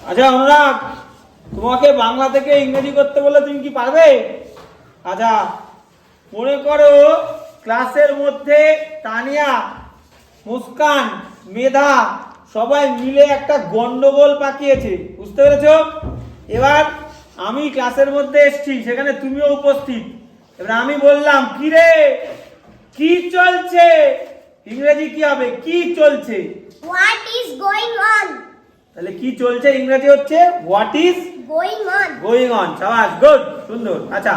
আচ্ছা অনুরাগ, তোমাকে বাংলা থেকে ইংরেজি করতে বললে তুমি কি পারবে? আচ্ছা মনে করো ক্লাসের মধ্যে তানিয়া, মুস্কান, মেধা সবাই মিলে একটা গন্ডগোল পাকিয়েছে, বুঝতে পেরেছো? এবার আমি ক্লাসের মধ্যে এসেছি, সেখানে তুমিও উপস্থিত। এবার আমি বললাম কি রে, কি চলছে? ইংরেজি কি হবে? কি চলছে? What is going on? তাহলে কি চলছে ইংরেজি হচ্ছে what is Going on. Going on. সাবাস, গুড, সুন্দর। আচ্ছা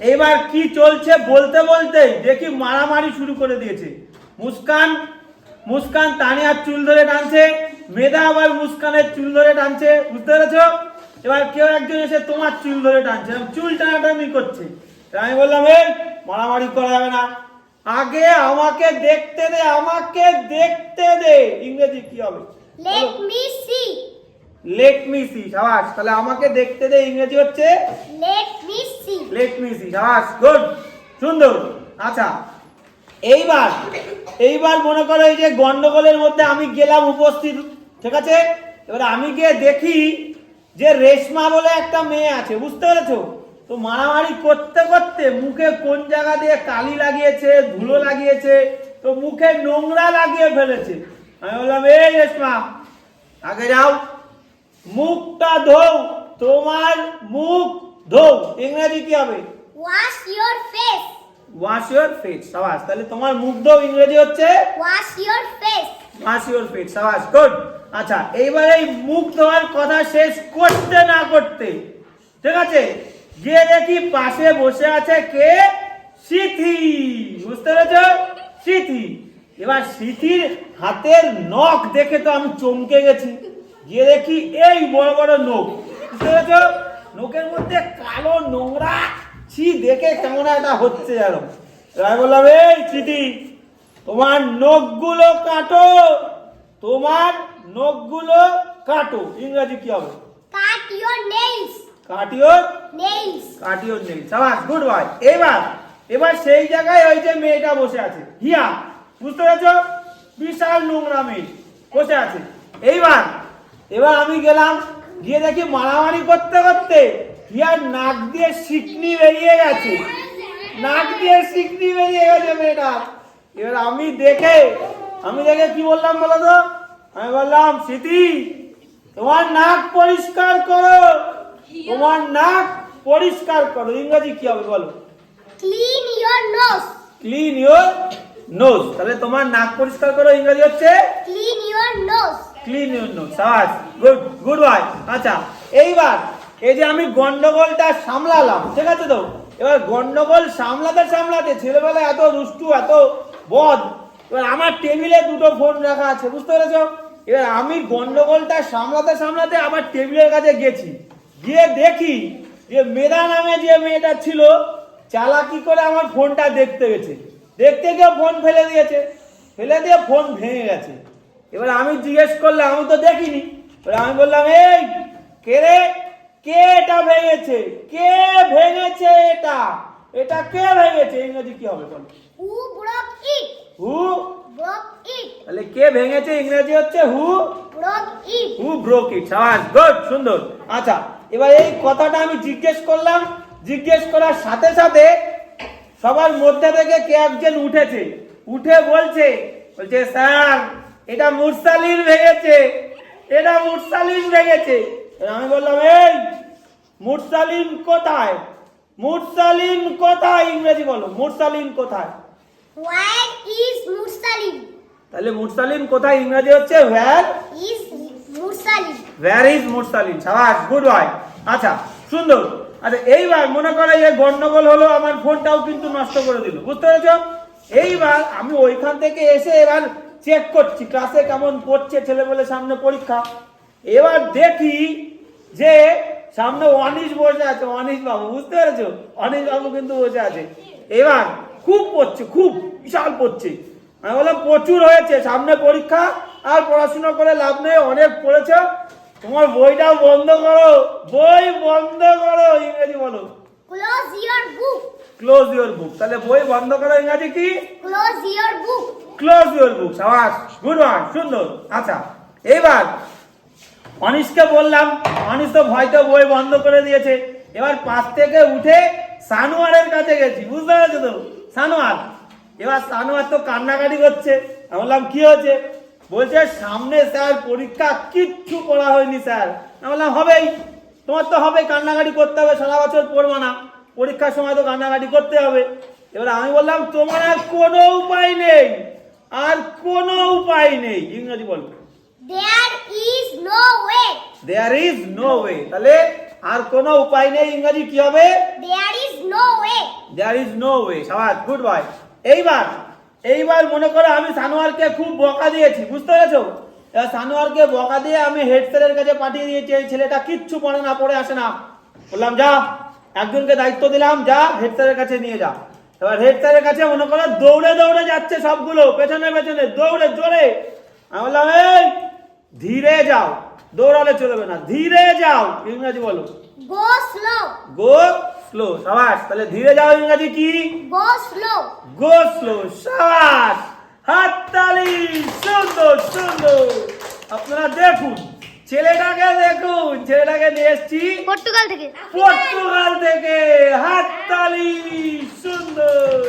এইবার কি চলছে বলতে বলতে দেখি মারামারি শুরু করে দিয়েছে। মুস্কান মুস্কান তানিয়ার চুল ধরে টানছে, মেধা আবার মুস্কানের চুল ধরে টানছে, বুঝতে পেরেছো? এবার কেউ একজন এসে তোমার চুল ধরে টানছে, চুল টানাটানি করছে। আমি বললাম এই মারামারি করা যাবে না, আগে আমাকে দেখতে দে, আমাকে দেখতে দে। ইংরেজি কি হবে? Let me see. Let me see. সাবাস, তাহলে আমাকে দেখতে দে ইংরেজি হচ্ছে Let me see. Let me see. সাবাস, গুড, সুন্দর। আচ্ছা এইবার এইবার মনে করো এই যে গন্ডগোলের মধ্যে আমি গেলাম উপস্থিত, ঠিক আছে? এবার আমি গিয়ে দেখি যে রেশমা বলে একটা মেয়ে আছে, বুঝতে পেরেছো? তো মারামারি করতে করতে মুখে কোন জায়গা দিয়ে কালি লাগিয়েছে, ধুলো লাগিয়েছে, তো মুখে নোংরা লাগিয়ে ফেলেছে। আমি বললাম এই রেশমা আগে যাও, মুখটা ধোও, তোমার মুখ ধোও। ইংরেজি কি হবে? Wash your face. Wash your face. সাবাস, তাহলে তোমার মুখ ধোও ইংরেজি হচ্ছে Wash your face. Wash your face. সাবাস, গুড। আচ্ছা এইবার এই মুখ ধোয়ার কথা শেষ করতে না করতে, ঠিক আছে, গিয়ে দেখি পাশে বসে আছে কে? সিথি, বুঝতে পেরেছো? সিথি। এবার সিথির হাতের নখ দেখে তো আমি চমকে গেছি। গিয়ে দেখি এই বড় বড় নখ, বুঝতে পেরেছো? নখের মধ্যে কালো নোংরা, ছি, দেখে কেমন একটা হচ্ছে যেন। আমি বললাম এই সিথি, তোমার নখগুলো কাটো, তোমার নখগুলো কাটো। ইংরেজি কি হবে? Cut your nails. কাটিওর Nails. কাটিওর নেই। সাবাস, গুড বয়। এবার এবার সেই জায়গায় ওই যে মেয়েটা বসে আছে হিয়া, বুঝতে পেরেছো? বিশাল নোংরা মেয়ে বসে আছে। এইবার এবার আমি গেলাম, গিয়ে দেখি মারামারি করতে করতে হিয়ার নাক দিয়ে শিকনি বেরিয়ে গেছে, নাক দিয়ে শিকনি বেরিয়ে গেছে মেয়েটা। এবার আমি দেখে কি বললাম বলো তো? আমি বললাম সিথি, তোমার নাক পরিষ্কার করো, তোমার নাক পরিষ্কার করো। ইংরেজি কি হবে বলো? Clean your nose. Clean your nose. তাহলে তোমার নাক পরিষ্কার করো ইংরেজি হচ্ছে Clean your nose. Clean your nose. সাবাস, গুড, গুড বয়। আচ্ছা এইবার এই যে আমি গন্ডগোলটা সামলালাম, ঠিক আছে তো? এবার গন্ডগোল সামলাতে সামলাতে ছেলেবেলায় এত দুষ্টু, এত বদ। এবার আমার টেবিলে দুটো ফোন রাখা আছে, বুঝতে পেরেছো? এবার আমি গন্ডগোলটা সামলাতে সামলাতে আবার টেবিলের কাছে গেছি, গিয়ে দেখি যে মেধা নামে যে মেয়েটা ছিল চালাকি করে আমার ফোনটা দেখতে গেছে, দেখতে গিয়ে ফোন ফেলে দিয়েছে, ফেলে দিয়ে ফোন ভেঙে গেছে। এবার আমি জিজ্ঞেস করলাম, আমি তো দেখিনি। এবার আমি বললাম এই কে রে, কে এটা ভেঙেছে? কে ভেঙেছে এটা? এটা কে ভেঙেছে? ইংরেজি কি হবে বল? Who broke it? Who. Broke it. তাহলে কে ভেঙেছে ইংরেজি হচ্ছে হু। Broke it. হু ব্রোক ইট। সাবাস, গুড, সুন্দর। আচ্ছা এবার এই কথাটা আমি জিজ্ঞেস করলাম, জিজ্ঞেস করার সাথে সাথে সবার মধ্যে থেকে কে একজন উঠেছে, উঠে বলছে স্যার এটা মুরসালিন ভেঙেছে, এটা মুরসালিন ভেঙেছে। আমি বললাম এই মুরসালিন কোথায়? মুরসালিন কোথায়? ইংরেজি বলো, মুরসালিন কোথায়? Where is Mursalim? তাহলে মুরসালিন কোথায় ইংরেজি হচ্ছে where Is Mursalim? where is মুরসালিন। সাবাস, গুড বয়। আচ্ছা সুন্দর। আচ্ছা এইবার মনে করো এই গন্ডগোল হলো, আমার ফোনটাও কিন্তু নষ্ট করে দিল, বুঝতে পেরেছো? এইবার আমি ওইখান থেকে এসে এবার চেক করছি ক্লাসে কেমন পড়ছে ছেলে, বলে সামনে পরীক্ষা। এবার দেখি যে সামনে অনিশ বসে আছে, অনিশ বাবু, বুঝতে পেরেছো? অনিশ বাবু কিন্তু বসে আছে। এবার খুব পড়ছে, খুব বিশাল পড়ছে। আমি বললাম প্রচুর হয়েছে, সামনে পরীক্ষা, আর পড়াশোনা করে লাভ নেই, অনেক পড়েছো, তোমার বইটাও বন্ধ করো, বই বন্ধ করো। ইংরেজি বলো। Close your book. Close your বুক। তাহলে বই বন্ধ করো ইংরেজি কি? Close your book. Close your বুক। সাবাস, গুড ওয়ান, সুন্দর। আচ্ছা এইবার অনিশকে বললাম, অনিশ তো ভয়তে বই বন্ধ করে দিয়েছে। এবার পাশ থেকে উঠে সানোয়ারের কাছে গেছি, বুঝতে পেরেছো তো? সানোয়ার, এবার সানোয়ার তো কান্নাকাটি করছে। আমি বললাম কি হয়েছে? বলছে সামনে স্যার পরীক্ষা, কিচ্ছু পড়া হয়নি স্যার। আমি বললাম হবেই, তোমার তো হবে, কান্নাকাটি করতে হবে, সারা বছর পড়বো না, পরীক্ষার সময় তো কান্নাকাটি করতে হবে। এবার আমি বললাম তোমার আর কোনো উপায় নেই, আর কোনো উপায় নেই। ইংরেজি বল। There is no way. There is no way. তাহলে আর কোনো উপায় নেই, ইংরেজি কি হবে? There is no way. There is no way. সাবাস, গুড বয়। এইবার মনে করো আমি সানোয়ারকে খুব বকা দিয়েছি, বুঝতে পেরেছো? এবার সানোয়ারকে বকা দিয়ে আমি হেড স্যারের কাছে পাঠিয়ে দিয়েছি, এই ছেলেটা কিচ্ছু পড়ে না, পড়ে আসে না। বললাম যা, একজনকে দায়িত্ব দিলাম, যা হেড স্যারের কাছে নিয়ে যা। এবার হেড স্যারের কাছে মনে করো দৌড়ে দৌড়ে যাচ্ছে সবগুলো, পেছনে পেছনে দৌড়ে জোরে। আমি বললাম এই ধীরে যাও, দৌড়ালে চলবে না, ধীরে যাও। ইংরেজি বলো। Go slow. গো স্লো। সাবাস, তাহলে ধীরে যাও ইংরেজি কি? Go slow. গো স্লো। সাবাস, হাততালি, সুন্দর সুন্দর। আপনারা দেখুন ছেলেটাকে নিয়ে এসছি পর্তুগাল থেকে। পর্তুগাল থেকে। হাততালি, সুন্দর।